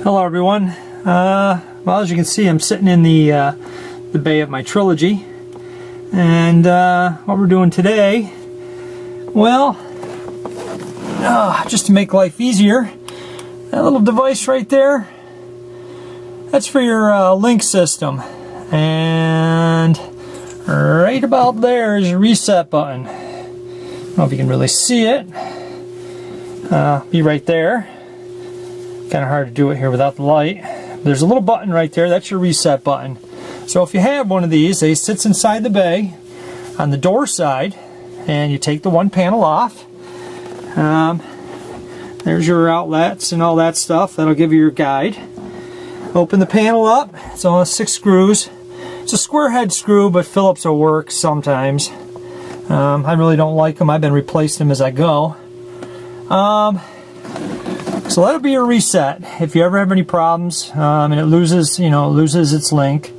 Hello everyone. Well, as you can see, I'm sitting in the bay of my Trilogy, and what we're doing today, well, just to make life easier, that little device right there, that's for your link system, and right about there is your reset button. I don't know if you can really see it. Be right there. Kind of hard to do it here without the light. There's a little button right there, that's your reset button. So if you have one of these, it sits inside the bay on the door side, and you take the one panel off. There's your outlets and all that stuff. That'll give you your guide. Open the panel up. It's only 6 screws. It's a square head screw, but Phillips will work sometimes. I really don't like them. I've been replacing them as I go. So that'll be your reset. If you ever have any problems and it loses, loses its link,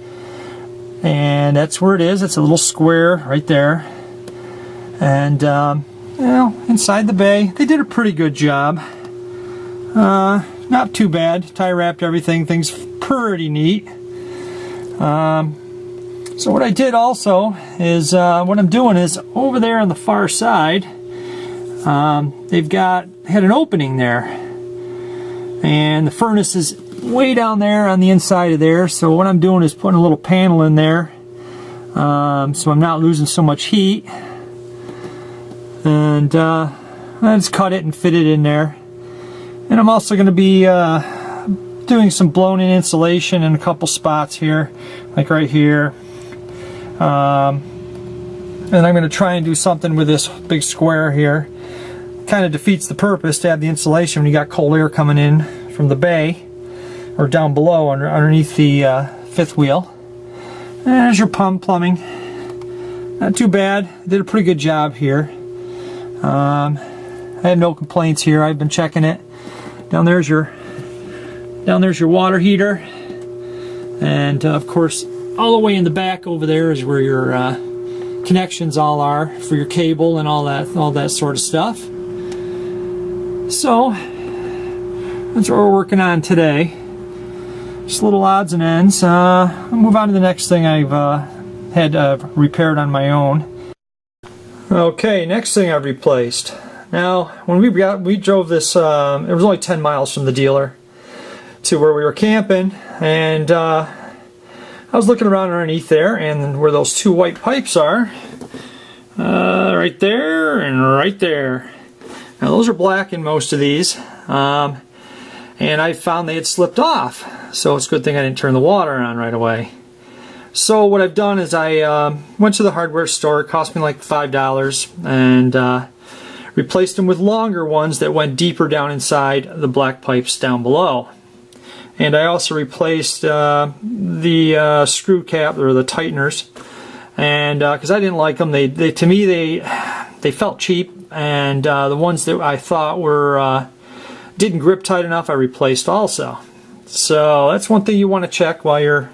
and that's where it is. It's a little square right there. And inside the bay, they did a pretty good job. Not too bad. Tie wrapped everything. Things pretty neat. So what I did also is what I'm doing is over there on the far side, they've had an opening there. And the furnace is way down there on the inside of there, so what I'm doing is putting a little panel in there, so I'm not losing so much heat. And I just cut it and fit it in there. And I'm also going to be doing some blown-in insulation in a couple spots here, like right here. And I'm going to try and do something with this big square here. Kind of defeats the purpose to have the insulation when you got cold air coming in from the bay or down below underneath the fifth wheel. And there's your plumbing. Not too bad. Did a pretty good job here. I had no complaints here. I've been checking it. Down there's your water heater, and of course all the way in the back over there is where your connections all are for your cable and all that sort of stuff. So that's what we're working on today. Just little odds and ends. I'll move on to the next thing I've had repaired on my own. Okay, next thing I've replaced. Now, when we drove this, it was only 10 miles from the dealer to where we were camping, and I was looking around underneath there, and where those 2 white pipes are, right there and right there. Now those are black in most of these, and I found they had slipped off, so it's a good thing I didn't turn the water on right away. So what I've done is I went to the hardware store. It cost me like $5, and replaced them with longer ones that went deeper down inside the black pipes down below. And I also replaced the screw cap, or the tighteners, and because I didn't like them, to me they felt cheap. And the ones that I thought were didn't grip tight enough, I replaced also. So that's one thing you want to check while you're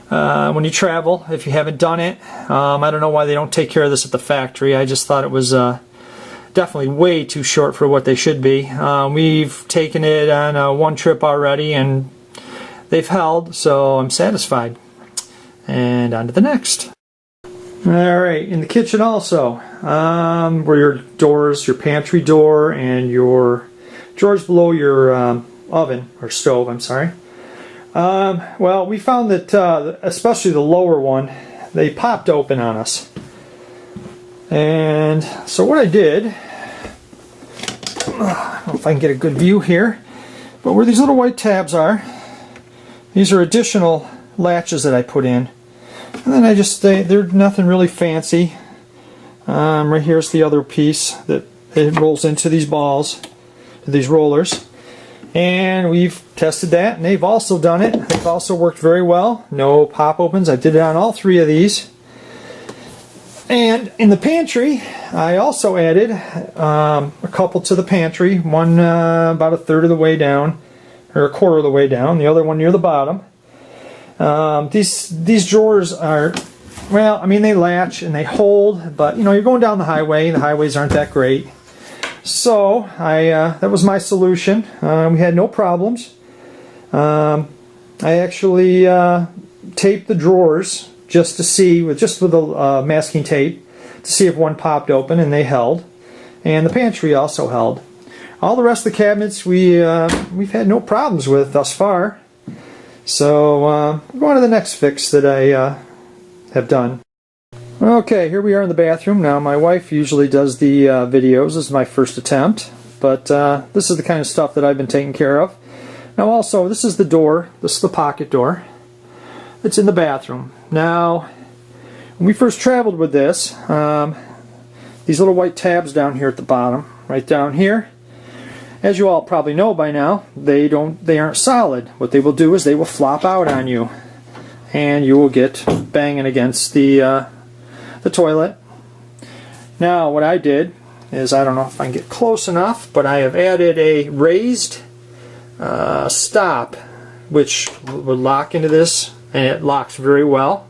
when you travel, if you haven't done it. I don't know why they don't take care of this at the factory. I just thought it was definitely way too short for what they should be. We've taken it on one trip already, and they've held, so I'm satisfied. And on to the next. Alright, in the kitchen also, where your doors, your pantry door, and your drawers below your oven, or stove, I'm sorry. Well, we found that, especially the lower one, they popped open on us. And so what I did, I don't know if I can get a good view here, but where these little white tabs are, these are additional latches that I put in. And then they're nothing really fancy. Right here's the other piece that it rolls into these balls, these rollers. And we've tested that, and they've also done it. They've also worked very well. No pop opens. I did it on all 3 of these. And in the pantry, I also added a couple to the pantry. One about 1/3 of the way down, or 1/4 of the way down. The other one near the bottom. These drawers are, well, I mean, they latch and they hold, but you're going down the highway. The highways aren't that great. So that was my solution. We had no problems. I actually taped the drawers just to see, just with the masking tape, to see if one popped open, and they held. And the pantry also held. All the rest of the cabinets we've had no problems with thus far. So we're going to the next fix that I have done. Okay, here we are in the bathroom. Now my wife usually does the videos. This is my first attempt. But this is the kind of stuff that I've been taking care of. Now also, this is the door. This is the pocket door. It's in the bathroom. Now, when we first traveled with this, these little white tabs down here at the bottom, right down here, as you all probably know by now, they aren't solid. What they will do is they will flop out on you, and you will get banging against the toilet. Now, what I did is, I don't know if I can get close enough, but I have added a raised stop, which will lock into this, and it locks very well.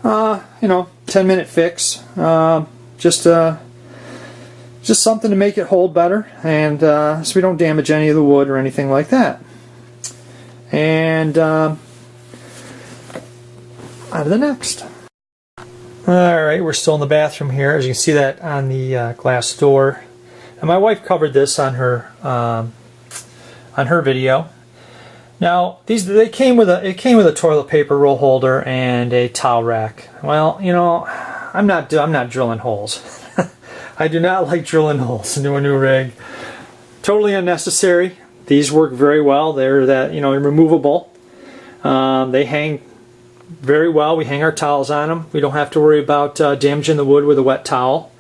10-minute fix. Just something to make it hold better, and so we don't damage any of the wood or anything like that. And on to the next. Alright, we're still in the bathroom here. As you can see that on the glass door. And my wife covered this on her video. Now, it came with a toilet paper roll holder and a towel rack. Well, I'm not drilling holes. I do not like drilling holes into a new rig. Totally unnecessary. These work very well. They're removable. They hang very well. We hang our towels on them. We don't have to worry about damaging the wood with a wet towel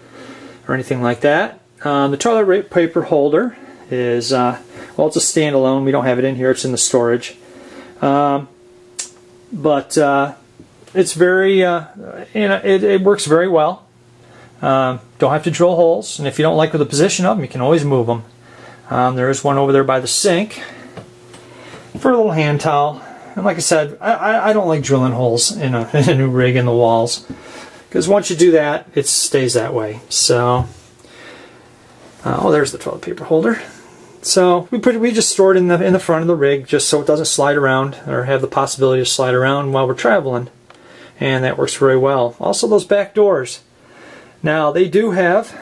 or anything like that. The toilet paper holder is, well, it's a standalone. We don't have it in here. It's in the storage. But it's very, it works very well. Don't have to drill holes, and if you don't like the position of them, you can always move them. There is one over there by the sink for a little hand towel. And like I said, I don't like drilling holes in a new rig in the walls, because once you do that, it stays that way. So, oh, there's the toilet paper holder. So we just store it in the front of the rig, just so it doesn't slide around or have the possibility to slide around while we're traveling, and that works very well. Also, those back doors. Now they do have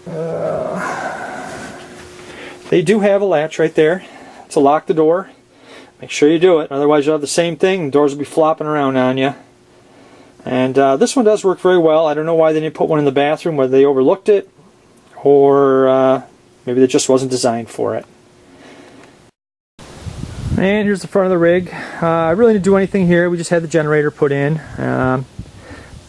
a latch right there to lock the door. Make sure you do it, otherwise you'll have the same thing. The doors will be flopping around on you. And this one does work very well. I don't know why they didn't put one in the bathroom, whether they overlooked it or maybe it just wasn't designed for it. And here's the front of the rig. I really didn't do anything here. We just had the generator put in.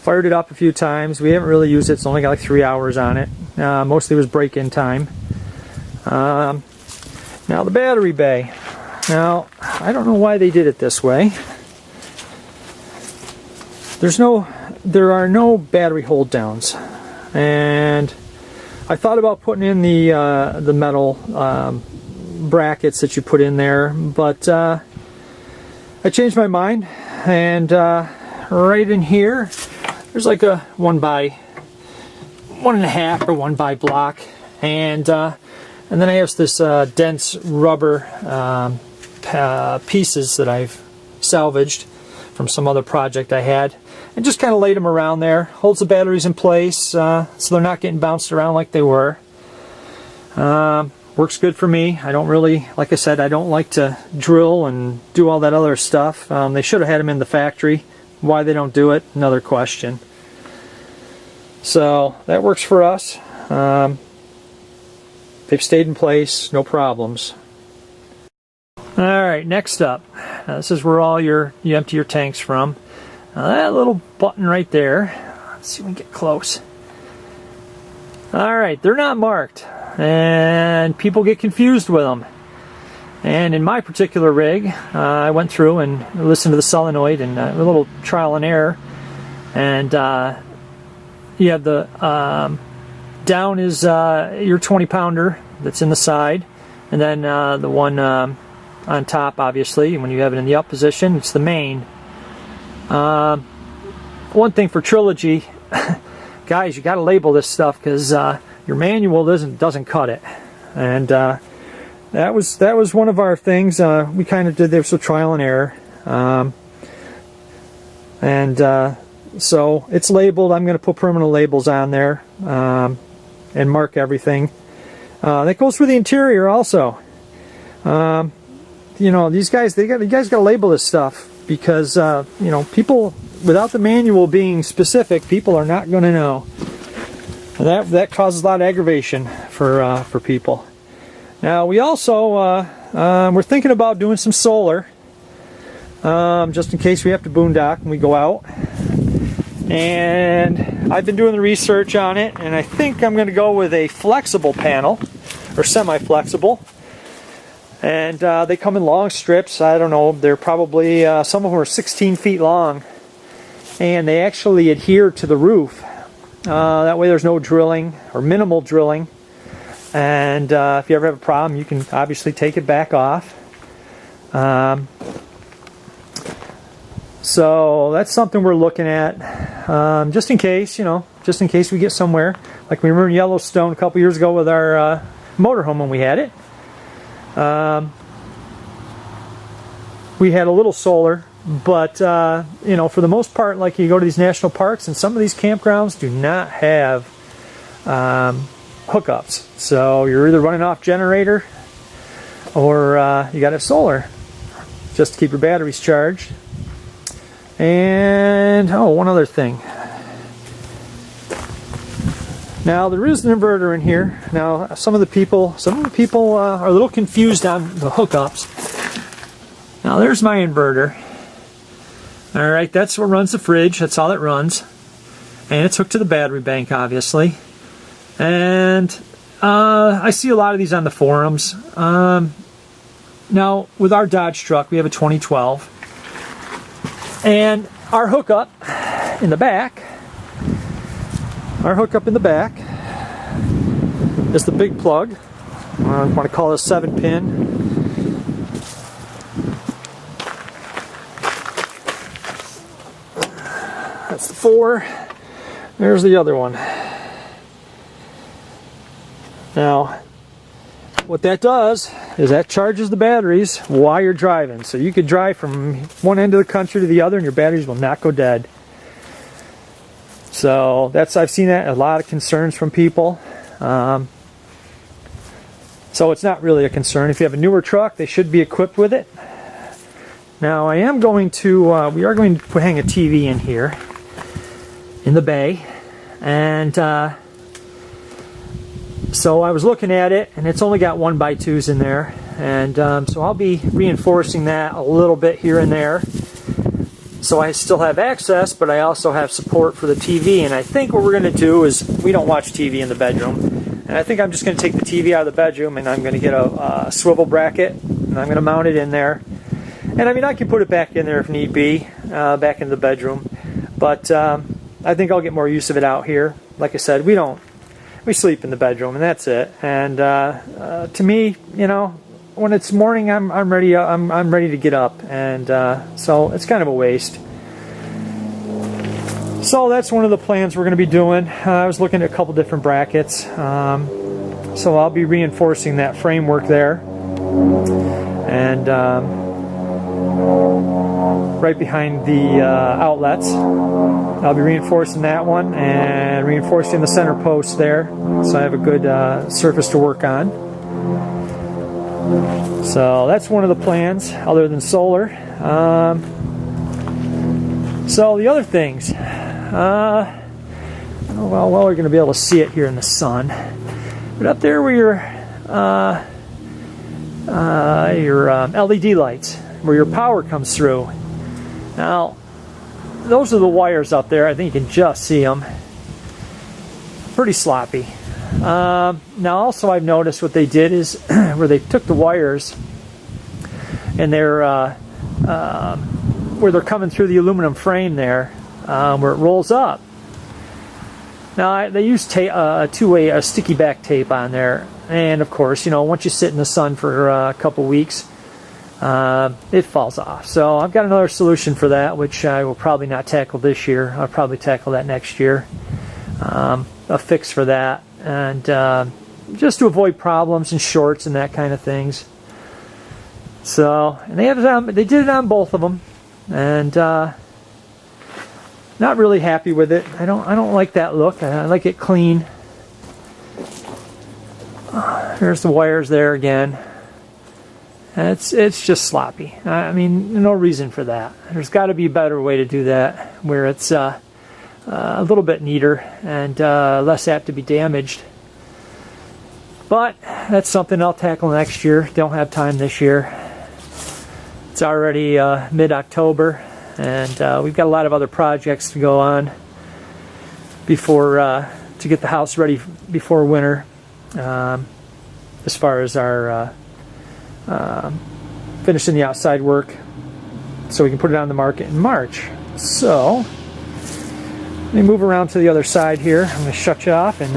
Fired it up a few times. We haven't really used it. It's only got like 3 hours on it. Mostly was break-in time. Now the battery bay. Now, I don't know why they did it this way. There are no battery hold downs, and I thought about putting in the metal brackets that you put in there, but I changed my mind, and right in here there's like a 1.5 or 1 by block, and then I have this dense rubber pieces that I've salvaged from some other project I had, and just kind of laid them around there. Holds the batteries in place, so they're not getting bounced around like they were. Works good for me. I don't really, like I said, I don't like to drill and do all that other stuff. They should have had them in the factory. Why they don't do it, another question. So that works for us. They've stayed in place, no problems. Alright, next up. This is where all you empty your tanks from. That little button right there. Let's see if we can get close. Alright, they're not marked, and people get confused with them. And in my particular rig, I went through and listened to the solenoid and a little trial and error. And you have the down is your 20-pounder that's in the side, and then the one on top, obviously, when you have it in the up position, it's the main. One thing for Trilogy, guys, you got to label this stuff, because your manual doesn't cut it. And that was one of our things. We kind of did this with trial and error. So it's labeled. I'm going to put permanent labels on there and mark everything. That goes for the interior also. You know, you guys got to label this stuff because you know, people without the manual being specific, people are not going to know. And that causes a lot of aggravation for people. Now we also we're thinking about doing some solar, just in case we have to boondock when we go out. And I've been doing the research on it, and I think I'm going to go with a flexible panel, or semi-flexible. And they come in long strips. I don't know, they're probably, some of them are 16 feet long. And they actually adhere to the roof. That way there's no drilling, or minimal drilling. And if you ever have a problem, you can obviously take it back off. So that's something we're looking at, just in case, you know, just in case we get somewhere. Like we were in Yellowstone a couple years ago with our motorhome when we had it. We had a little solar, but you know, for the most part, like you go to these national parks and some of these campgrounds do not have hookups. So you're either running off generator or you got a solar just to keep your batteries charged. And oh, one other thing. Now there is an inverter in here. Now some of the people are a little confused on the hookups. Now there's my inverter. All right, that's what runs the fridge. That's all it runs, and it's hooked to the battery bank, obviously. And I see a lot of these on the forums. Now with our Dodge truck, we have a 2012. And our hookup in the back, is the big plug. I want to call it a 7-pin. That's the 4. There's the other one. Now, what that does is that charges the batteries while you're driving. So you could drive from one end of the country to the other and your batteries will not go dead. So I've seen that, a lot of concerns from people. So it's not really a concern. If you have a newer truck, they should be equipped with it. Now I am going to, we are going to hang a TV in here in the bay. And so I was looking at it, and it's only got 1x2s in there, and so I'll be reinforcing that a little bit here and there. So I still have access, but I also have support for the TV. And I think what we're going to do is, we don't watch TV in the bedroom, and I think I'm just going to take the TV out of the bedroom, and I'm going to get a swivel bracket, and I'm going to mount it in there. And I mean, I can put it back in there if need be, back in the bedroom, but I think I'll get more use of it out here. Like I said, we sleep in the bedroom, and that's it. And to me, you know, when it's morning, I'm ready. I'm ready to get up, and so it's kind of a waste. So that's one of the plans we're going to be doing. I was looking at a couple different brackets, so I'll be reinforcing that framework there, and right behind the outlets. I'll be reinforcing that one and reinforcing the center post there, so I have a good surface to work on. So that's one of the plans, other than solar. So the other things, well, we're going to be able to see it here in the sun. But up there where your LED lights, where your power comes through. Now, those are the wires up there. I think you can just see them. Pretty sloppy. Now also I've noticed what they did is where they took the wires and they're where they're coming through the aluminum frame there, where it rolls up. Now they use two-way sticky back tape on there, and of course, you know, once you sit in the sun for a couple weeks, it falls off. So I've got another solution for that, which I will probably not tackle this year. I'll probably tackle that next year. A fix for that, and just to avoid problems and shorts and that kind of things. So, and they did it on both of them, and not really happy with it. I don't like that look. I like it clean. There's the wires there again. It's just sloppy. I mean, no reason for that. There's got to be a better way to do that, where it's a little bit neater and less apt to be damaged. But that's something I'll tackle next year. Don't have time this year. It's already mid-October, and we've got a lot of other projects to go on before to get the house ready before winter. As far as our finishing the outside work, so we can put it on the market in March. So let me move around to the other side here. I'm going to shut you off and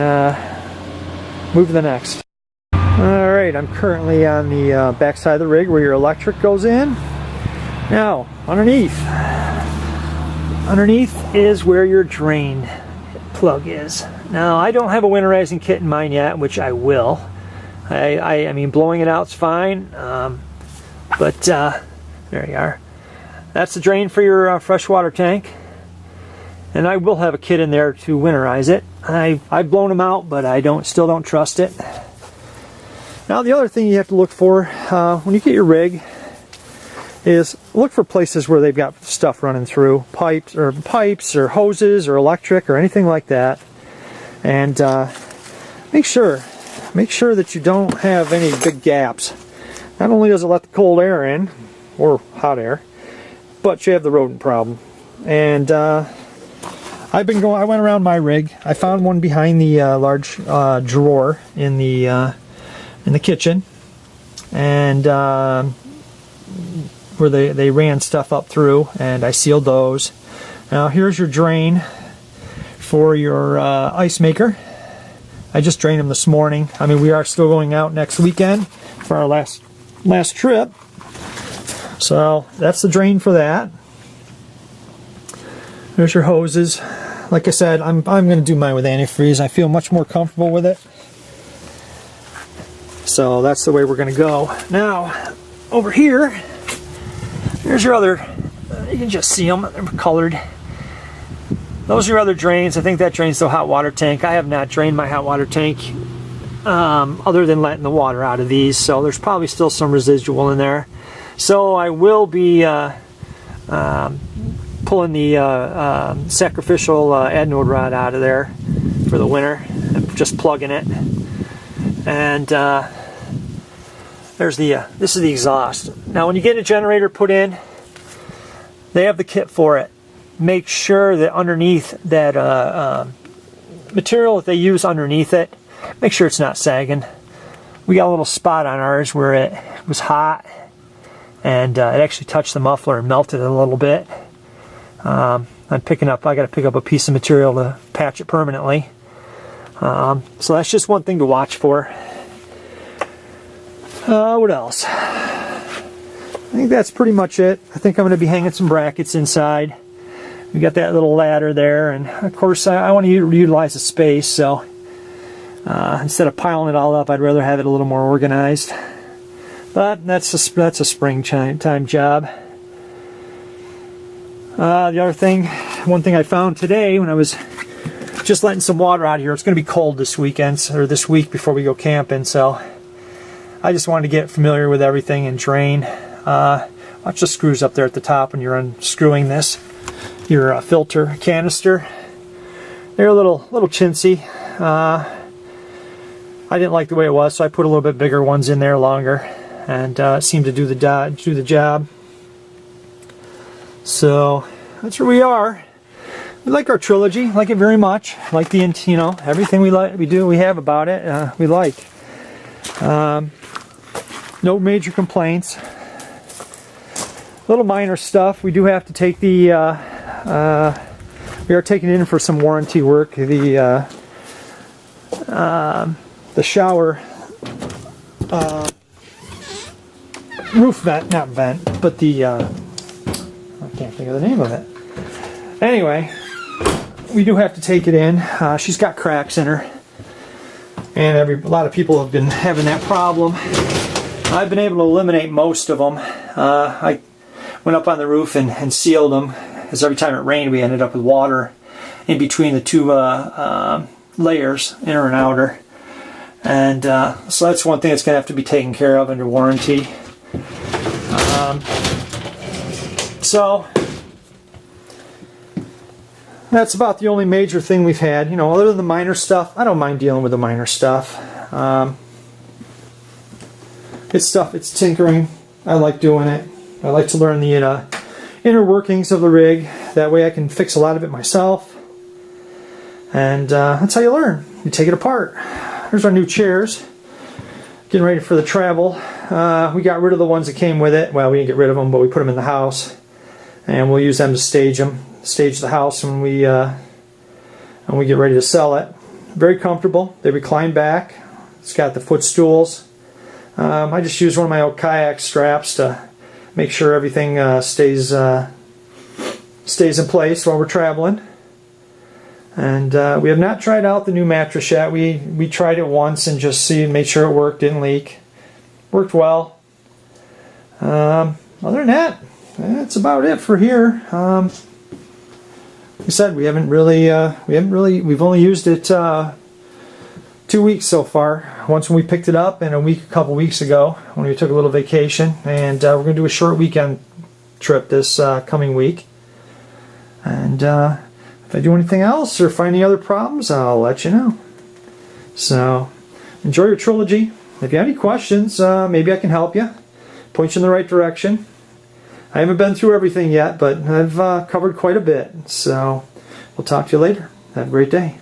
move to the next. Alright, I'm currently on the back side of the rig where your electric goes in. Now, underneath is where your drain plug is. Now, I don't have a winterizing kit in mine yet, which I will. I mean, blowing it out's fine, but there you are. That's the drain for your freshwater tank, and I will have a kit in there to winterize it. I've blown them out, but I still don't trust it. Now, the other thing you have to look for when you get your rig is look for places where they've got stuff running through, pipes or hoses or electric or anything like that, and make sure that you don't have any big gaps. Not only does it let the cold air in, or hot air, but you have the rodent problem. And I went around my rig. I found one behind the large drawer in the kitchen, and where they ran stuff up through, and I sealed those. Now here's your drain for your ice maker. I just drained them this morning. I mean, we are still going out next weekend for our last trip. So that's the drain for that. There's your hoses. Like I said, I'm going to do mine with antifreeze. I feel much more comfortable with it. So that's the way we're going to go. Now, over here, here's your other, you can just see them, they're colored. Those are your other drains. I think that drains the hot water tank. I have not drained my hot water tank other than letting the water out of these, so there's probably still some residual in there. So I will be pulling the sacrificial anode rod out of there for the winter and just plugging it. And there's the this is the exhaust. Now when you get a generator put in, they have the kit for it. Make sure that underneath that material that they use underneath it, make sure it's not sagging. We got a little spot on ours where it was hot, and it actually touched the muffler and melted it a little bit. I got to pick up a piece of material to patch it permanently. So that's just one thing to watch for. What else? I think that's pretty much it. I think I'm going to be hanging some brackets inside. We got that little ladder there, and of course I want to utilize the space, so instead of piling it all up, I'd rather have it a little more organized. But that's a springtime job. One thing I found today when I was just letting some water out here, it's going to be cold this weekend, or this week before we go camping, so I just wanted to get familiar with everything and drain. Watch the screws up there at the top when you're unscrewing this. Your filter canister. They're a little chintzy. I didn't like the way it was, so I put a little bit bigger ones in there, longer, and it seemed to do the job. So that's where we are. We like our Trilogy, like it very much. Like the, everything we have about it, we like. No major complaints. Little minor stuff. We do have to take the. We are taking it in for some warranty work. The shower roof vent, not vent, but the I can't think of the name of it. Anyway, we do have to take it in. She's got cracks in her. And a lot of people have been having that problem. I've been able to eliminate most of them. I went up on the roof and sealed them, because every time it rained we ended up with water in between the two layers, inner and outer. And so that's one thing that's going to have to be taken care of under warranty. So that's about the only major thing we've had. You know, other than the minor stuff, I don't mind dealing with the minor stuff. It's tinkering. I like doing it. I like to learn the inner workings of the rig. That way I can fix a lot of it myself. And that's how you learn. You take it apart. Here's our new chairs. Getting ready for the travel. We got rid of the ones that came with it. Well, we didn't get rid of them, but we put them in the house. And we'll use them to stage the house when we get ready to sell it. Very comfortable. They recline back. It's got the footstools. I just use one of my old kayak straps to make sure everything stays in place while we're traveling. And we have not tried out the new mattress yet. We tried it once and just made sure it worked, didn't leak. Worked well. Other than that, that's about it for here. Like I said, we've only used it 2 weeks so far. Once when we picked it up, and a couple weeks ago when we took a little vacation. And we're going to do a short weekend trip this coming week. And if I do anything else or find any other problems, I'll let you know. So enjoy your Trilogy. If you have any questions, maybe I can help you, point you in the right direction. I haven't been through everything yet, but I've covered quite a bit. So we'll talk to you later. Have a great day.